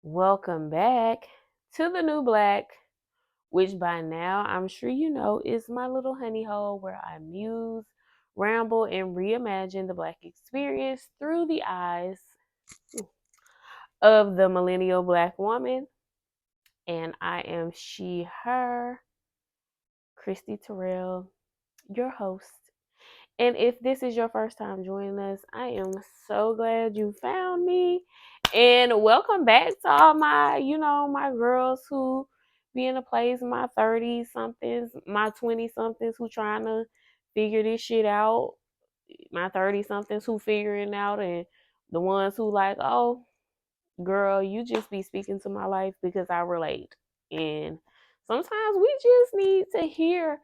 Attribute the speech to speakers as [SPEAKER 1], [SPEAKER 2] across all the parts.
[SPEAKER 1] Welcome back to the New Black, which by now I'm sure you know is my little honey hole where I muse, ramble, and reimagine the Black experience through the eyes of the millennial Black woman. And I am she, her, Christy Terrell, your host. And if this is your first time joining us, I am so glad you found me. And welcome back to all my, my girls who be in a place, my 30 somethings, my 20 somethings who trying to figure this shit out, my 30 somethings who figuring out, and the ones who like, oh, girl, you just be speaking to my life because I relate. And sometimes we just need to hear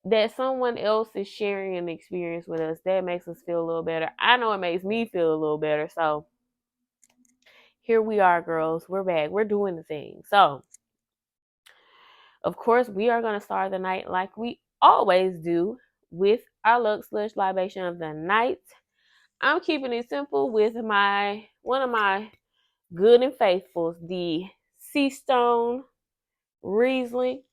[SPEAKER 1] that someone else is sharing an experience with us. That makes us feel a little better. I know it makes me feel a little better. So here we are, girls. We're back. We're doing the thing. So, of course, we are going to start the night like we always do with our Lux Slush libation of the night. I'm keeping it simple with one of my good and faithfuls, the Sea Stone Riesling.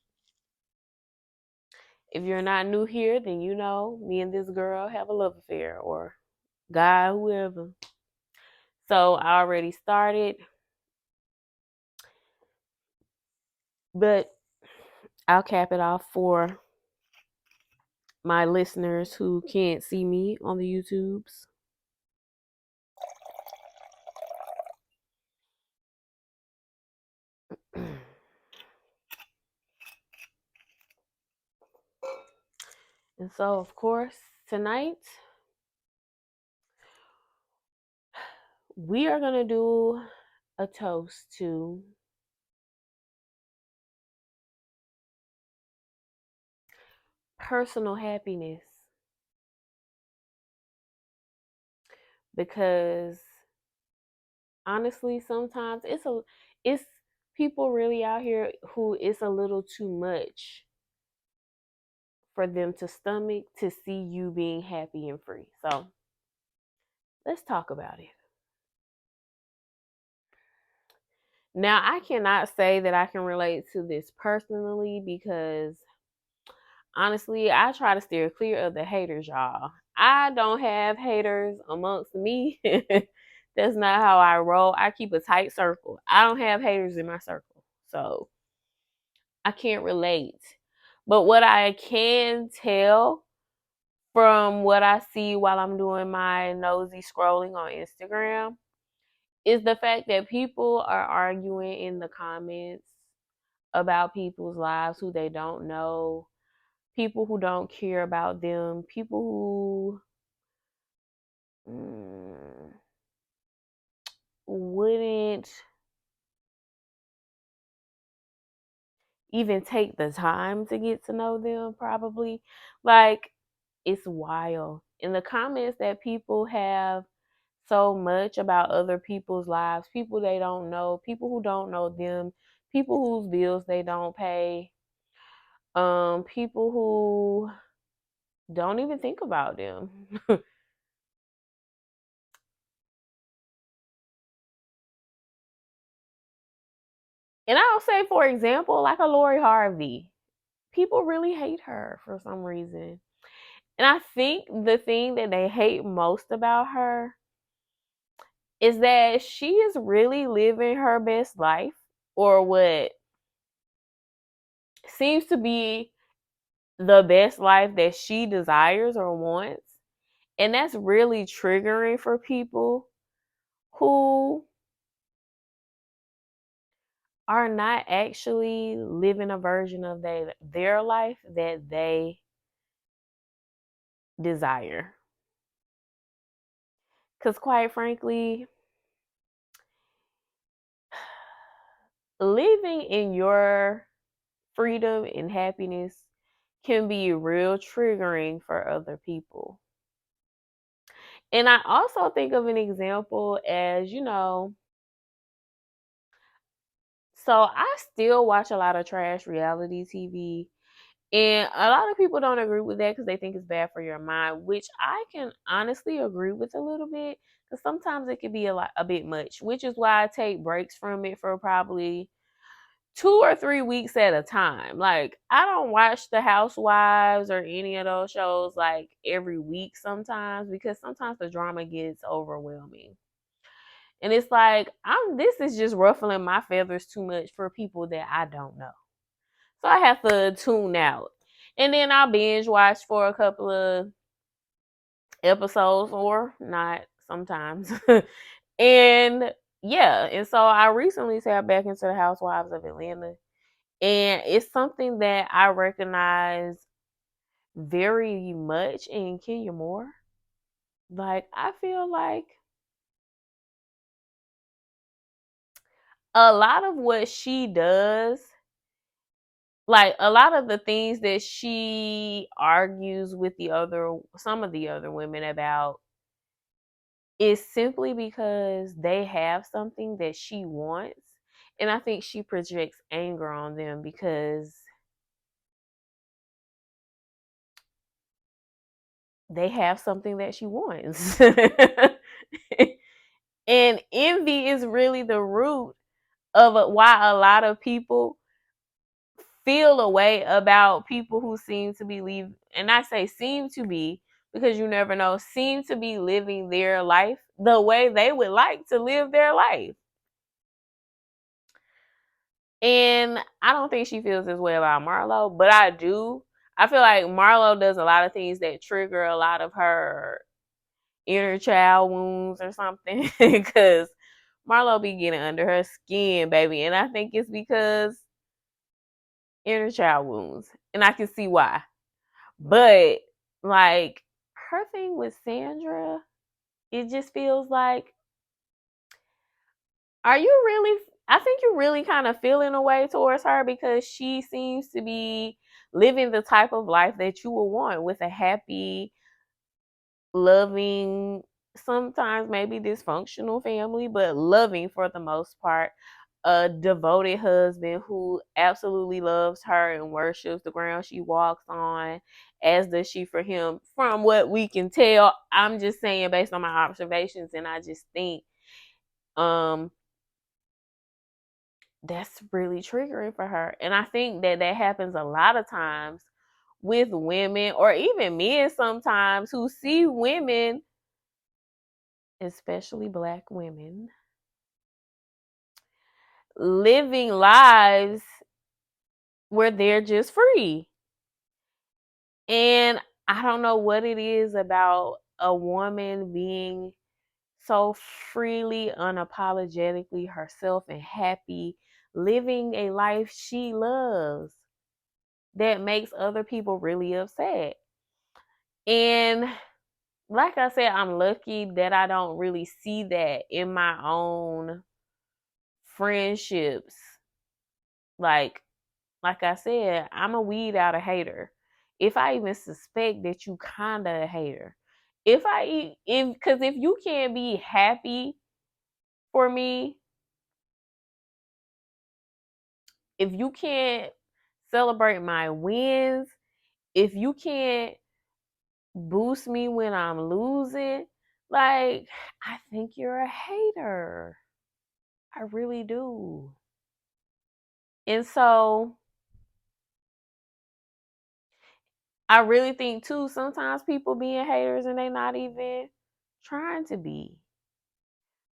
[SPEAKER 1] If you're not new here, then you know me and this girl have a love affair, or guy, whoever. So I already started, but I'll cap it off for my listeners who can't see me on the YouTubes. And so, of course, tonight we are going to do a toast to personal happiness, because honestly, sometimes it's people really out here who it's a little too much for them to stomach to see you being happy and free. So let's talk about it. Now, I cannot say that I can relate to this personally because honestly, I try to steer clear of the haters, y'all. I don't have haters amongst me. That's not how I roll. I keep a tight circle. I don't have haters in my circle. So I can't relate. But what I can tell from what I see while I'm doing my nosy scrolling on Instagram is the fact that people are arguing in the comments about people's lives who they don't know, people who don't care about them, people who wouldn't even take the time to get to know them, probably. Like, it's wild. In the comments that people have so much about other people's lives, people they don't know, people who don't know them, people whose bills they don't pay, people who don't even think about them. And I'll say, for example, like a Lori Harvey, people really hate her for some reason. And I think the thing that they hate most about her is that she is really living her best life, or what seems to be the best life that she desires or wants. And that's really triggering for people who are not actually living a version of their life that they desire. Because, quite frankly, living in your freedom and happiness can be real triggering for other people. And I also think of an example as, so I still watch a lot of trash reality TV. And a lot of people don't agree with that because they think it's bad for your mind, which I can honestly agree with a little bit. Because sometimes it can be a bit much, which is why I take breaks from it for probably 2 or 3 weeks at a time. Like, I don't watch the Housewives or any of those shows like every week sometimes, because sometimes the drama gets overwhelming. And it's like, this is just ruffling my feathers too much for people that I don't know. So I have to tune out. And then I'll binge watch for a couple of episodes, or not sometimes. And yeah, and so I recently tapped back into the Housewives of Atlanta. And it's something that I recognize very much in Kenya Moore. Like, I feel like a lot of what she does, like a lot of the things that she argues with some of the other women about, is simply because they have something that she wants. And I think she projects anger on them because they have something that she wants. And envy is really the root of why a lot of people feel a way about people who seem to be and I say seem to be, because you never know, seem to be living their life the way they would like to live their life. And I don't think she feels this way about Marlo, but I do. I feel like Marlo does a lot of things that trigger a lot of her inner child wounds or something, because Marlo be getting under her skin, baby. And I think it's because inner child wounds. And I can see why. But like, her thing with Sandra, it just feels like, are you really, I think you're really kind of feeling a way towards her, because she seems to be living the type of life that you would want, with a happy, loving, sometimes maybe dysfunctional family, but loving for the most part. A devoted husband who absolutely loves her and worships the ground she walks on, as does she for him, from what we can tell. I'm just saying based on my observations, and I just think um that's really triggering for her. And I think that happens a lot of times with women, or even men sometimes, who see women, especially Black women, living lives where they're just free. And I don't know what it is about a woman being so freely, unapologetically herself and happy, living a life she loves, that makes other people really upset. And like I said, I'm lucky that I don't really see that in my own friendships. Like I said, I'm a weed out a hater. If I even suspect that you kinda a hater, because if you can't be happy for me, if you can't celebrate my wins, if you can't boost me when I'm losing, like, I think you're a hater. I really do. And so I really think too, sometimes people being haters and they not even trying to be.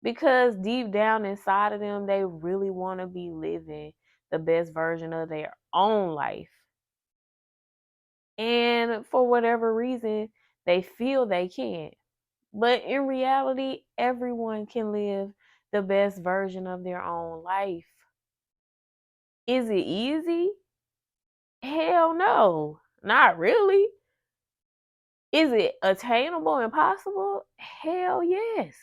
[SPEAKER 1] Because deep down inside of them, they really want to be living the best version of their own life. And for whatever reason, they feel they can't. But in reality, everyone can live the best version of their own life. Is it easy? Hell no, not really. Is it attainable and possible? Hell yes.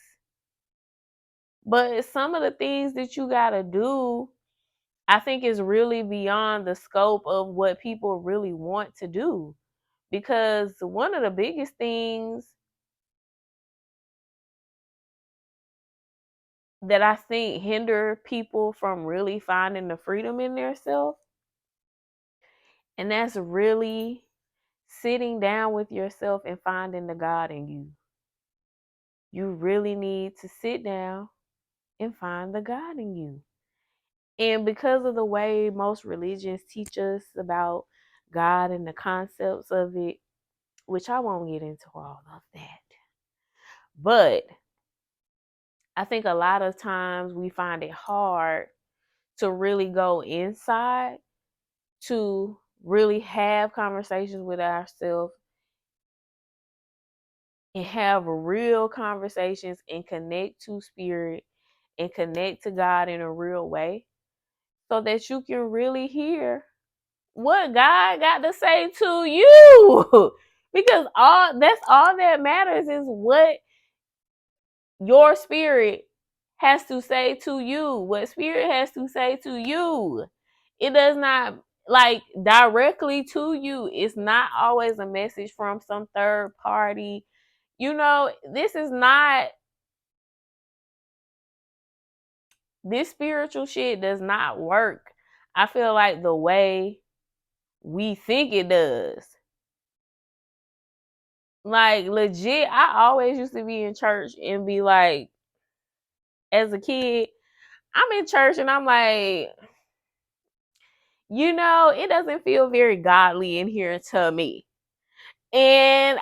[SPEAKER 1] But some of the things that you got to do, I think, is really beyond the scope of what people really want to do. Because one of the biggest things that I think hinder people from really finding the freedom in their self, and that's really sitting down with yourself and finding the God in you. you really need to sit down and find the God in you. And because of the way most religions teach us about God and the concepts of it, which I won't get into all of that, but I think a lot of times we find it hard to really go inside, to really have conversations with ourselves and have real conversations and connect to spirit and connect to God in a real way so that you can really hear what God got to say to you. Because that's all that matters is what your spirit has to say to you. What spirit has to say to you. It does not like directly to you. It's not always a message from some third party. You know, this spiritual shit does not work. I feel like the way we think it does. Like legit, I always used to be in church and be like, as a kid, I'm in church and I'm like, it doesn't feel very godly in here to me. And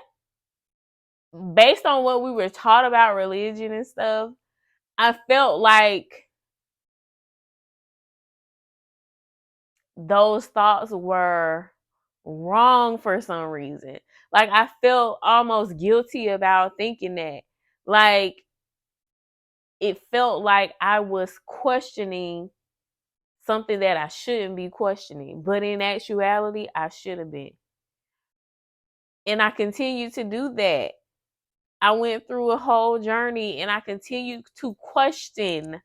[SPEAKER 1] based on what we were taught about religion and stuff, I felt like those thoughts were wrong for some reason. Like I felt almost guilty about thinking that. Like it felt like I was questioning something that I shouldn't be questioning. But in actuality, I should have been. And I continue to do that. I went through a whole journey and I continue to question.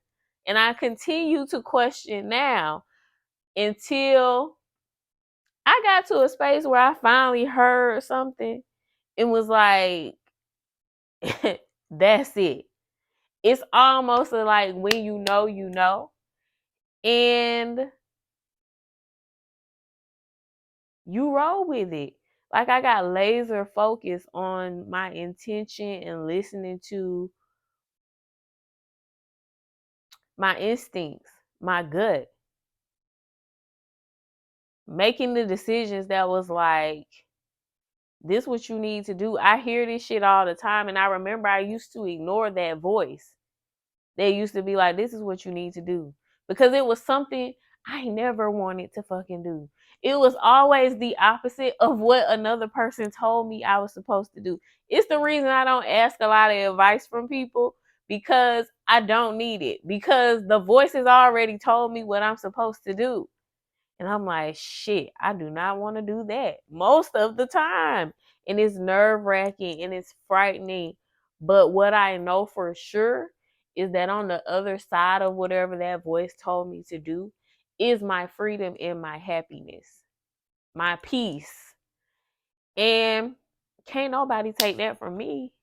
[SPEAKER 1] And I continue to question now until I got to a space where I finally heard something and was like, that's it. It's almost like when you know, you know. And you roll with it. Like I got laser focused on my intention and listening to my instincts, my gut, making the decisions that was like, this what you need to do. I hear this shit all the time. And I remember I used to ignore that voice. They used to be like, this is what you need to do. Because it was something I never wanted to fucking do. It was always the opposite of what another person told me I was supposed to do. It's the reason I don't ask a lot of advice from people because I don't need it. Because the voices already told me what I'm supposed to do. And I'm like, shit, I do not want to do that most of the time. And it's nerve wracking and it's frightening. But what I know for sure is that on the other side of whatever that voice told me to do is my freedom and my happiness, my peace. And can't nobody take that from me.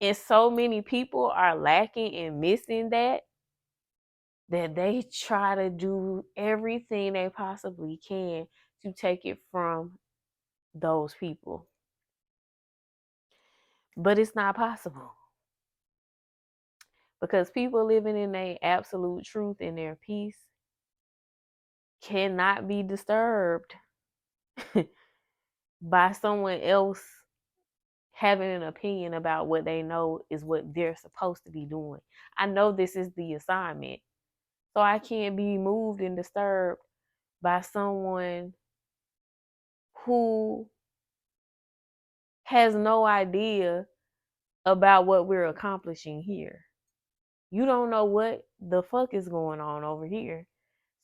[SPEAKER 1] And so many people are lacking and missing that they try to do everything they possibly can to take it from those people. But it's not possible. Because people living in their absolute truth and their peace cannot be disturbed by someone else having an opinion about what they know is what they're supposed to be doing. I know this is the assignment. So I can't be moved and disturbed by someone who has no idea about what we're accomplishing here. You don't know what the fuck is going on over here.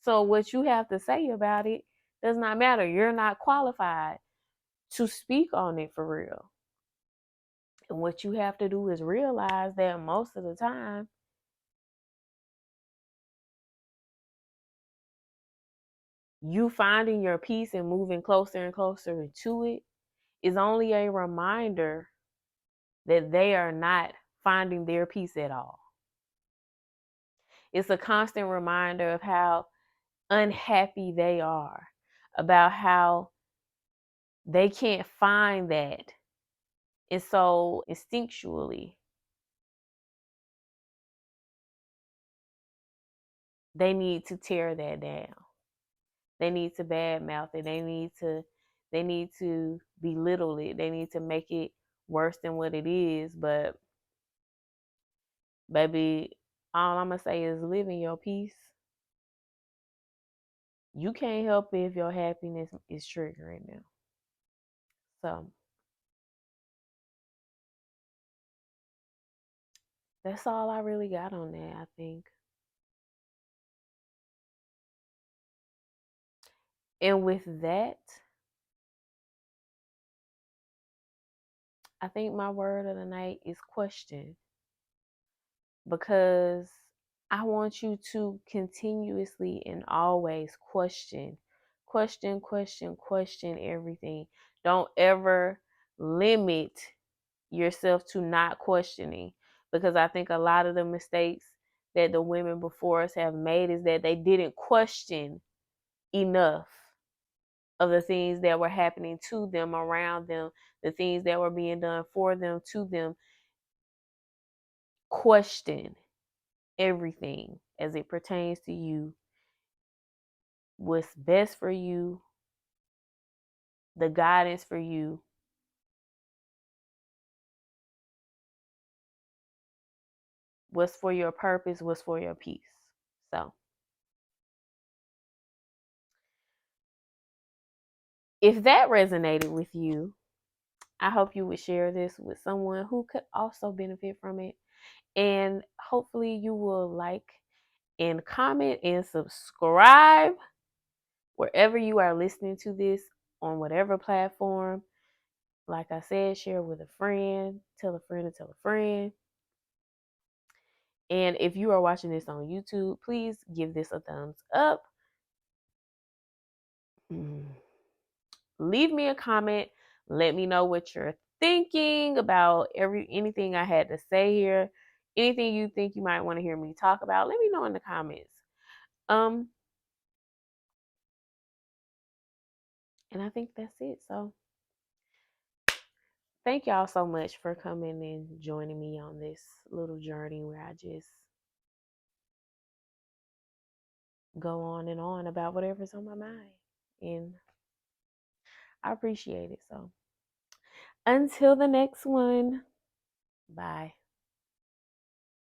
[SPEAKER 1] So what you have to say about it does not matter. You're not qualified to speak on it for real. And what you have to do is realize that most of the time, you finding your peace and moving closer and closer to it is only a reminder that they are not finding their peace at all. It's a constant reminder of how unhappy they are, about how they can't find that And so instinctually, they need to tear that down. They need to badmouth it. They need to belittle it. They need to make it worse than what it is. But baby, all I'm gonna say is live in your peace. You can't help it if your happiness is triggering them. So that's all I really got on that, I think. And with that, I think my word of the night is question, because I want you to continuously and always question everything. Don't ever limit yourself to not questioning, because I think a lot of the mistakes that the women before us have made is that they didn't question enough of the things that were happening to them, around them, the things that were being done for them, to them. Question everything as it pertains to you, what's best for you, the guidance for you, what's for your purpose, what's for your peace. So, if that resonated with you, I hope you would share this with someone who could also benefit from it. And hopefully, you will like and comment and subscribe wherever you are listening to this, on whatever platform. Like I said, share with a friend, tell a friend to tell a friend. And if you are watching this on YouTube, please give this a thumbs up. Leave me a comment. Let me know what you're thinking about anything I had to say here. Anything you think you might want to hear me talk about, let me know in the comments. And I think that's it. So thank y'all so much for coming and joining me on this little journey where I just go on and on about whatever's on my mind. And I appreciate it. So until the next one, bye.